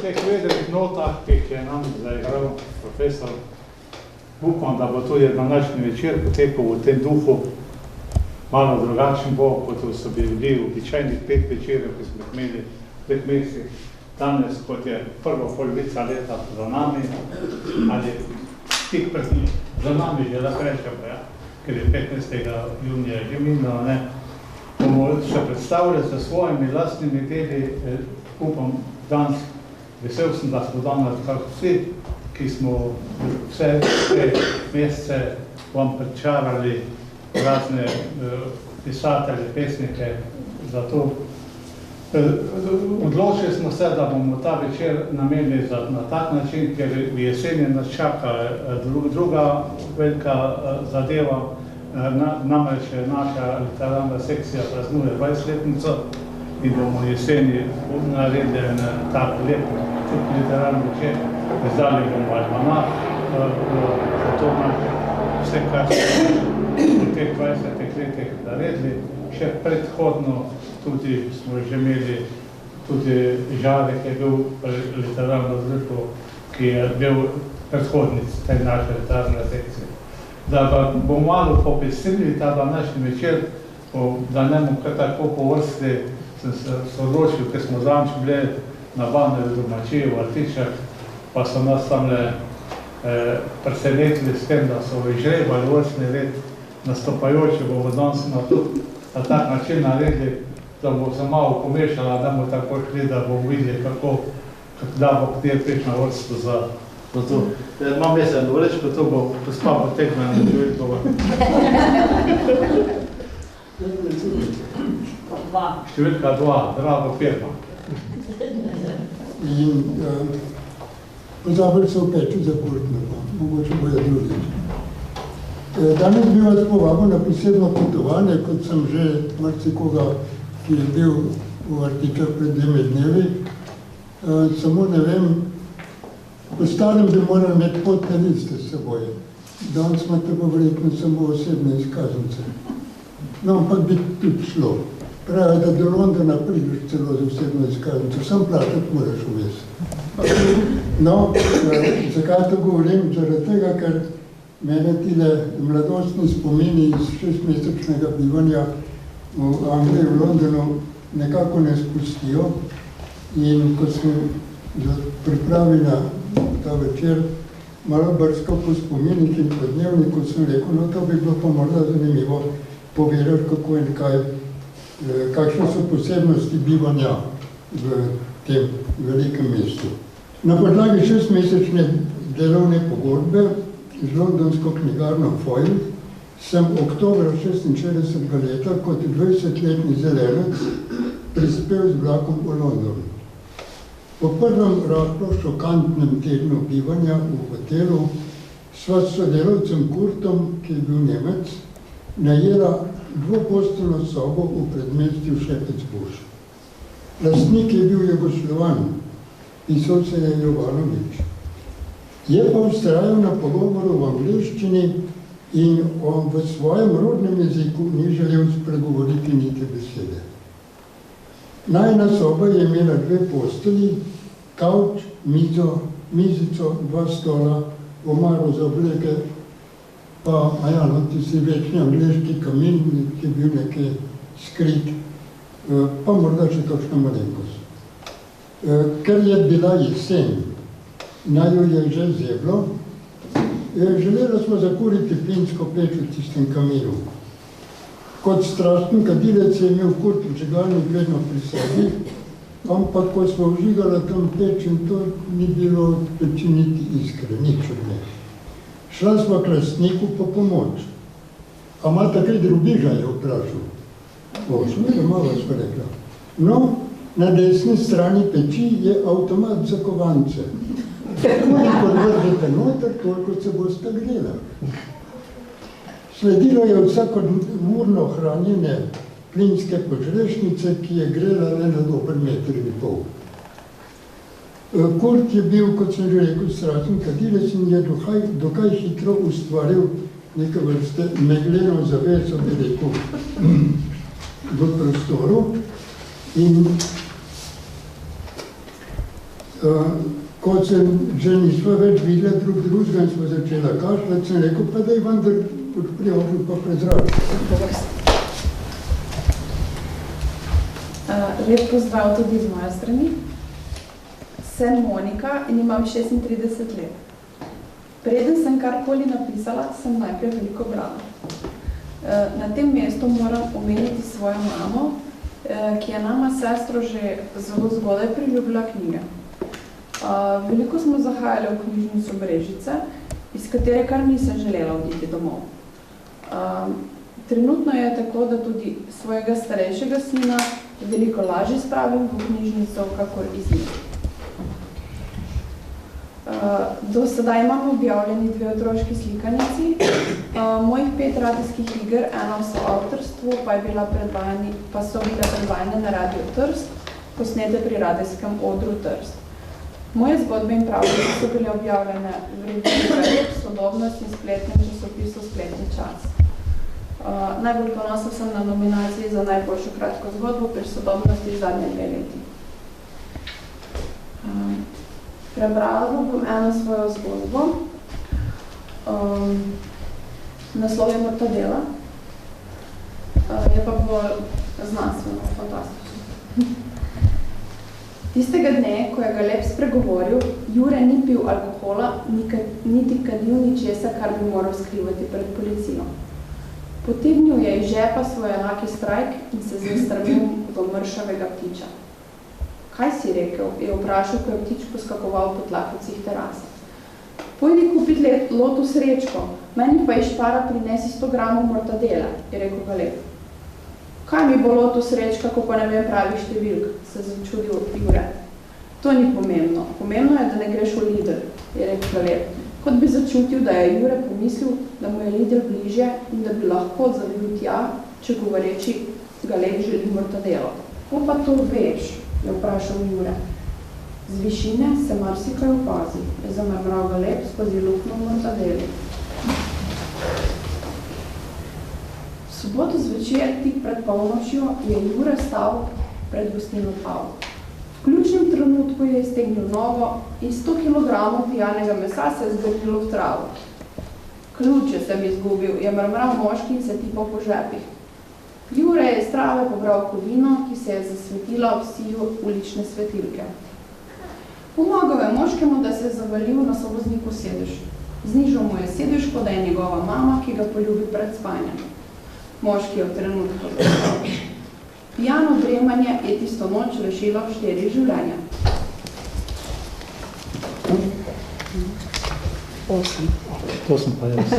teh vedrih notah, ki je nam zaigral profesor, upam, da bo tudi današnji večer potekal v tem duhu, malo drugačen bo, kot so bili običajnih 5 večerjev, ki smo imeli v teh mesecih. Danes, kot je prva polovica leta za nami, ali tik pred za nami, že lahko rečemo, ja, ker je 15. junija že minilo, ne, bomo še predstavili s svojimi lastnimi deli, upam, danes, vesel sem, da smo danes tako vsi, ki smo vse te mesece vam pričarali razne pisatelje, pesnike za to. Odločili smo se, da bomo ta večer namenili na tak način, ker v jeseni nas čaka druga velika zadeva, namreč naša literarna sekcija praznuje 20-letnico in bomo jeseni naredili tak lep literarni večer, izdali bomo almanah, to naše vse, kar smo v teh 20 letih naredili. Še predhodno tudi smo že imeli tudi Žarek, ki je bil literarno društvo, ki je bil predhodnic te naše literarne sekcije. Da pa bomo malo popestrili ta današnji večer, da ne bomo kar tako po vrsti, sem se odločil, ker smo zadnjič bili na Banovi domačiji v Artičah, pa so nas tamle presenetili s tem, da so izžrebali vrstni red nastopajoči, bomo danes na tak način naredili, da bomo se malo pomešala, da bomo tako šli, da bomo videli, kako da bo kjer prišla vrsto za to. Imam jaz eno vrečko, to bo gospa potekla na številko. Številka 2, drago firma. In pozabili so peču za Portnova, mogoče bojo drugič. Danes bi vas povabil na posebno potovanje, kot sem že marsikoga, ki je bil v Artičah pred 2 dnevi. Samo ne vem, po starem bi morali imeti potne liste s seboj. Danes imate pa verjetno samo osebne izkaznice. No, ampak bi tudi šlo. Pravi, da do Londona prideš celo za osebno izkaznico, sam plačati moraš vmes. No, zakaj to govorim? Zaradi tega, ker mene tile mladostni spomini iz 6-mesečnega bivanja v Angliji, v Londonu, nekako ne spustijo. In ko sem pripravil na ta večer, malo brskal po spominih in po dnevniku, sem rekel, no to bi bilo pa morda zanimivo povedati, kako in kaj, kakšne so posebnosti bivanja v tem velikem mestu. Na podlagi 6-mesečne delovne pogodbe z londonsko knjigarno Foyle sem oktobra 66. leta kot 20-letni zelenec prispel z vlakom v London. Po prvem rahlo šokantnem tednu bivanja v hotelu sva s sodelavcem Kurtom, ki je bil Nemec, najela dvoposteljno sobo v predmestju Shepherd's Bush. Lastnik je bil Jugoslovan, pisal se je Jovanovič. Je pa vztrajal na pogovoru v angleščini in v svojem rodnem jeziku ni želel spregovoriti niti besede. Najina soba je imela 2 postelji, kavč, mizico, 2 stola, omaro za obleke, pa ti si večni angleški kamin, ki je bil nekaj skrit, pa morda še kakšna malenkost. Ker je bila jesen, naju je že zeblo, želela smo zakuriti plinsko peč v tistem kaminu. Kot strasten kadilec je imel Kurt vžigalnik vedno pri sebi, ampak ko smo vžigali tam peč in to ni bilo peči niti iskre, nič od ne. Šla smo k lastniku po pomoč. A imate kaj drugiža, je vprašal. Smelo malo smo rekla. No, na desni strani peči je avtomat za kovance. Koliko vržete noter, toliko se boste grela. Sledilo je vsakodnevno hranjenje plinske požrešnice, ki je grela le na dober 1,5 metra. Kurt je bil, kot sem že rekel, strasten kadilec in je dokaj hitro ustvaril neke vrste megleno zaveso, bi rekel, v prostoru. In Kot sem že nismo več videli drug drugega in smo začela kašljati, sem rekel, pa da je vendar prihožil pa prezračil. Lep pozdrav tudi z moje strani. Sem Monika in imam 36 let. Preden sem karkoli napisala, sem najprej veliko brala. Na tem mestu moram omeniti svojo mamo, ki je nama sestro že zelo zgodaj priljubila knjige. Veliko smo zahajali v knjižnico Brežice, iz katere kar nisem želela oditi domov. Trenutno je tako, da tudi svojega starejšega sina veliko lažje spravim v knjižnico, kakor iz njih. Do sedaj imam objavljeni 2 otroški slikanici. Mojih 5 radijskih iger, ena v soavtorstvu, pa so bile predvajane na Radio Trst, posnete pri radijskem odru Trst. Moje zgodbe in pravljice so bile objavljene v reviji Verjek, Sodobnost in spletnem časopisu Spletni čas. Najbolj ponosna sem na nominaciji za najboljšo kratko zgodbo pri Sodobnosti zadnje 2 leti. Prebrala bom eno svojo zgodbo. Naslov je Mortadela. Je pa bolj znanstveno, fantastično. Tistega dne, ko je Galeb spregovoril, Jure ni pil alkohola, niti kadil ničesa, kar bi moral skrivati pred policijo. Potegnil je iz žepa svoj enaki strajk in se zastrmil v mršavega ptiča. Kaj si rekel, je vprašal, ko je ptič poskakoval po tlakovcih terase. Pojdi kupiti lotu srečko, meni pa iz Špara prinesi 100 gramov mortadela, je rekel Galeb. Kaj mi bo lotu srečka, ko pa ne vem pravih številk, se začudil Jure. To ni pomembno. Pomembno je, da ne greš v Lidl, je rekel Galeb. Kot bi začutil, da je Jure pomislil, da mu je Lidl bližje in da bi lahko zavil tja, če govoreči Galeb želi mortadelo. Ko pa to veš, je vprašal Jure. Z višine se marsikaj opazi, je zamrmral Galeb skozi luknjo mortadeli. V soboto zvečer, tik pred polnočjo, je Jure stal pred gostilno Pavlo. V ključnem trenutku je iztegnil nogo in 100 kg pijanega mesa se je zgrnilo v travo. Ključe sem izgubil, je mrmral moški in se tipal po žepih. Jure je iz trave pobral kovino, ki se je zasvetila v siju ulične svetilke. Pomagal je moškemu, da se je zavalil na sovozniku sedež. Znižal mu je sedežko, da je njegova mama, ki ga poljubi pred spanjem. Moški je v trenutku zaspal. Pijano dremanje je tisto noč rešilo 4 življenja. 8. To sem pa jaz.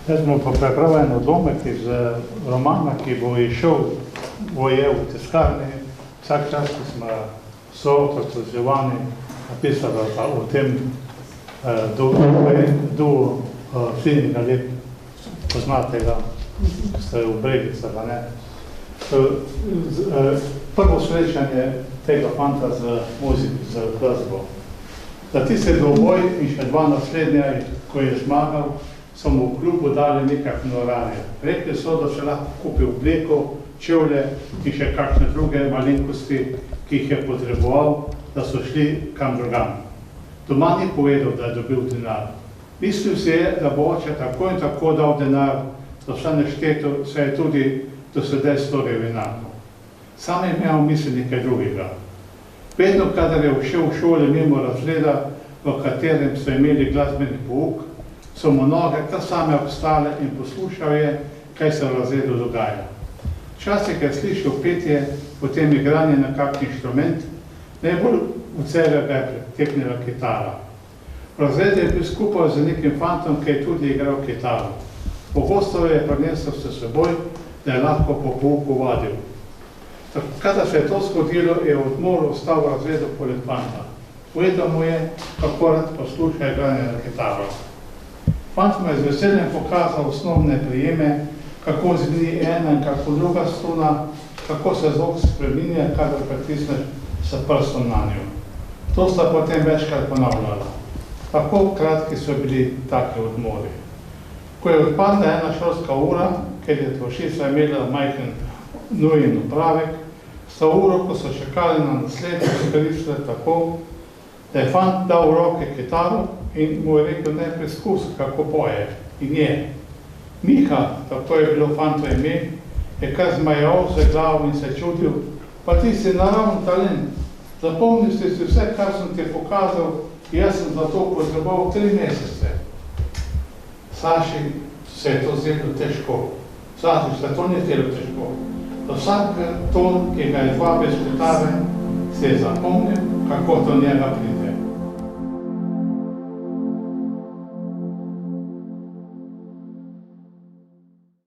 Jaz bom pa prebral en odlomek iz romana, ki bo išel v tiskarni. Vsak čas, ko smo soavtorstvo z Jovani napisali o tem, Sin Galeb, poznate ga, ste v Bregicah, ne? Prvo srečanje tega fanta z muziki, z glasbo. Za tiste dvoboj in še 2 naslednja, ko je zmagal, so mu v klubu dali nekaj honorarja. Rekli so, da se lahko kupi obleko, čevlje in še kakšne druge malenkosti, ki jih je potreboval, da so šli kam drugam. Doma ni povedal, da je dobil denar. Mislil si je, da bo oče tako in tako dal denar, da vse nešteto se je tudi do sedaj storil enako. Sam je imel v misli nekaj drugega. Vedno, kadar je všel v šole mimo razreda, v katerem so imeli glasbeni pouk, so mu noge kar same obstale in poslušal je, kaj se v razredu dogaja. Včasih je slišal petje, potem igranje na kak inštrument, najbolj v celega je teknila kitara. V razredu je bil skupaj z nekim fantom, ki je tudi igral kitaro. Pogosto je prinesel s seboj, da je lahko po pouku vadil. Kada se je to zgodilo, je v odmoru ostal v razredu poleg fanta. Povedal mu je, kako rad posluša igranje na kitaro. Fant mu je z veseljem pokazal osnovne prijeme, kako zveni ena in kako druga struna, kako se zvok spreminja, kadar pritisneš s prstom na njo. To sta potem večkrat ponavljala. Tako kratki so bili taki odmori. Ko je odpadla ena šolska ura, ker je tvošica imela majhen nujen opravek, sta uro, ko so čakali na naslednje, izkoristile tako, da je fant dal v roke kitaro in mu je rekel, ne preizkusi, kako poje. In je. Miha, tako je bilo fanto ime, je kar zmajal za glavo in se čutil, pa ti si naravn talent. Zapomnil si vse, kar sem ti pokazal, in jaz sem za to potreboval 3 mesece. Saši se je to zelo težko. Saši se to ni zelo težko. Vsak ton, ki ga je vabil iz kitare, se je zapomnil, kako do njega pride.